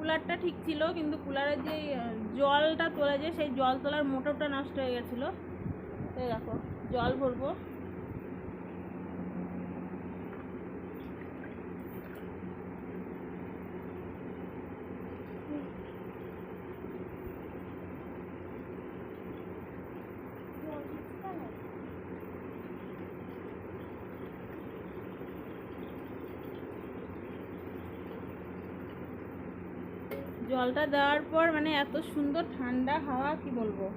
কুলারটা ঠিক ছিল, কিন্তু কুলারের যে জলটা তোলা যায় সেই জল তোলার মোটরটা নষ্ট হয়ে গেছিলো। এই দেখো জল ভরবো। জলটা দেওয়ার পর মানে এত সুন্দর ঠান্ডা হাওয়া, কি বলবো।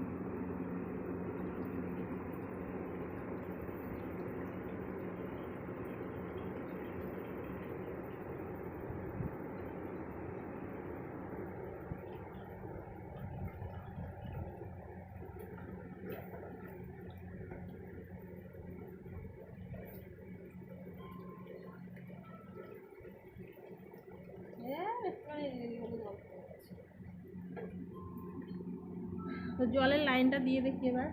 তো জলের লাইনটা দিয়ে দেখি এবার।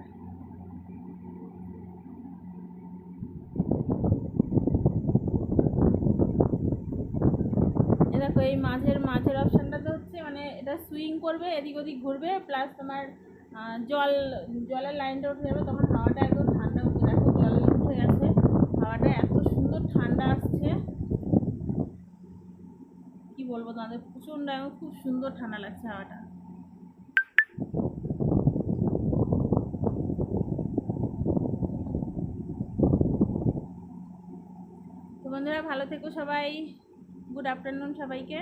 দেখো এই মাঝের অপশানটাতে হচ্ছে মানে এটা সুইং করবে, এদিক ওদিক ঘুরবে, প্লাস তোমার জলের লাইনটা উঠে যাবে, তখন হাওয়াটা একদম ঠান্ডা উঠে। দেখো জল উঠে গেছে, হাওয়াটা এত সুন্দর ঠান্ডা আসছে, কি বলবো তোমাদের, প্রচণ্ড এবং খুব সুন্দর ঠান্ডা লাগছে হাওয়াটা। তো বন্ধুরা ভালো থেকো সবাই, গুড আফটারনুন সবাইকে।